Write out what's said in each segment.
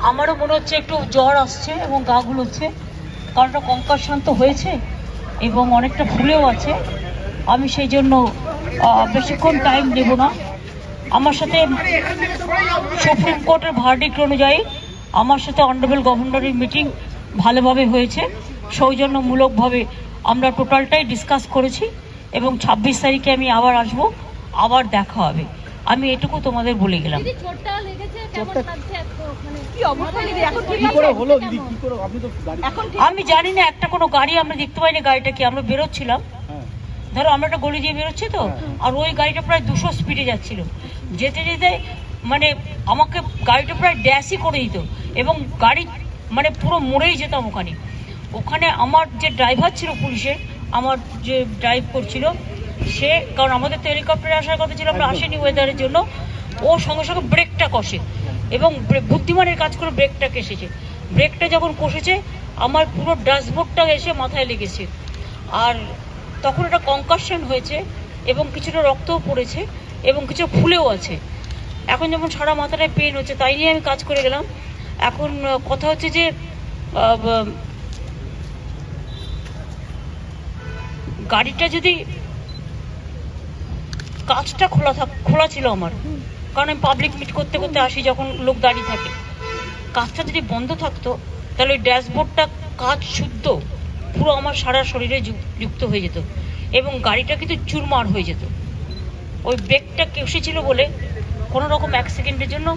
আমারও মনে হচ্ছে একটু জ্বর আসছে এবং গা গুলোচ্ছে, কারণ একটা কঙ্কাশান্ত হয়েছে এবং অনেকটা ফুলেও আছে। আমি সেই জন্য বেশিক্ষণ টাইম নেব না। আমার সাথে সুপ্রিম কোর্টের ভার্ডিক্ট অনুযায়ী আমার সাথে অনারেবল গভর্নরের মিটিং ভালোভাবে হয়েছে, সৌজন্যমূলকভাবে আমরা টোটালটাই ডিসকাস করেছি এবং 26 তারিখে আমি আবার আসব, আবার দেখা হবে। আমি এটুকু তোমাদের বলে গেলাম। আমি জানি না, একটা কোনো গাড়ি আমরা দেখতে পাইনি, গাড়িটা কি, আমরা বেরোচ্ছিলাম, ধরো আমরা একটা গলি দিয়ে বেরোচ্ছি তো, আর ওই গাড়িটা প্রায় 200 স্পিডে যাচ্ছিল, যেতে যেতে মানে আমাকে গাড়িটা প্রায় ড্যাশই করে দিত এবং গাড়ি মানে পুরো মরেই যেতাম ওখানে। ওখানে আমার যে ড্রাইভার ছিল পুলিশের, আমার যে ড্রাইভ করছিল সে, কারণ আমাদের তো হেলিকপ্টারে আসার কথা ছিল, আমরা আসিনি ওয়েদারের জন্য, ও সঙ্গে সঙ্গে ব্রেকটা কষে এবং বুদ্ধিমানের কাজ করে ব্রেকটা কেসেছে। ব্রেকটা যখন কষেছে আমার পুরো ড্যাশবোর্ডটা এসে মাথায় লেগেছে, আর তখন একটা কনকাশন হয়েছে এবং কিছুটা রক্তও পড়েছে এবং কিছু ফুলেও আছে। এখন যেমন সারা মাথাটায় পেন হচ্ছে, তাই নিয়ে আমি কাজ করে গেলাম। এখন কথা হচ্ছে যে গাড়িটা যদি কাঁচটা খোলা ছিল আমার, কারণ আমি পাবলিক মিট করতে করতে আসি যখন লোক দাঁড়িয়ে থাকে, কাঁচটা যদি বন্ধ থাকতো তাহলে ওই ড্যাশবোর্ডটা কাঁচ শুদ্ধ পুরো আমার সারা শরীরে যুক্ত হয়ে যেত এবং গাড়িটা কিন্তু চুরমার হয়ে যেত। ওই ব্রেকটা কেসেছিল বলে কোনো রকম 1 সেকেন্ডের জন্য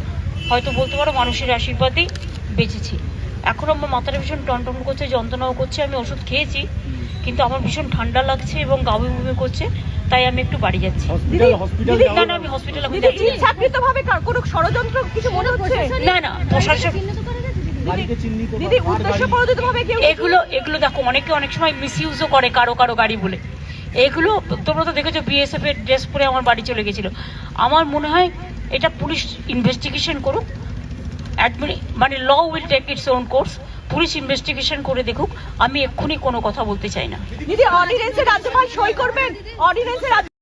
হয়তো বলতে পারো মানুষের আশীর্বাদেই বেঁচেছি। এখন আমার মাথাটা ভীষণ টনটন করছে, যন্ত্রণাও করছে, আমি ওষুধ খেয়েছি কিন্তু আমার ভীষণ ঠান্ডা লাগছে এবং গা বমি বমি করছে, তাই আমি একটু বাড়ি যাচ্ছি। না না, আমি হসপিটালে কোনো ষড়যন্ত্র কিছু মনে হচ্ছে? না না, প্রশাসন এগুলো দেখো, অনেকে অনেক সময় মিসইউজও করে কারো কারো গাড়ি বলে। এগুলো তোমরা তো দেখেছো, বিএসএফ এর ড্রেস পরে আমার বাড়ি চলে গেছিল। আমার মনে হয় এটা পুলিশ ইনভেস্টিগেশন করুক, মানে law will take its own course. Police investigation করে দেখুক, আমি এক্ষুনি কোনো কথা বলতে চাই না। দিদি, অর্ডিন্যান্সে রাজ্যপাল সই করবেন? অর্ডিন্যান্সে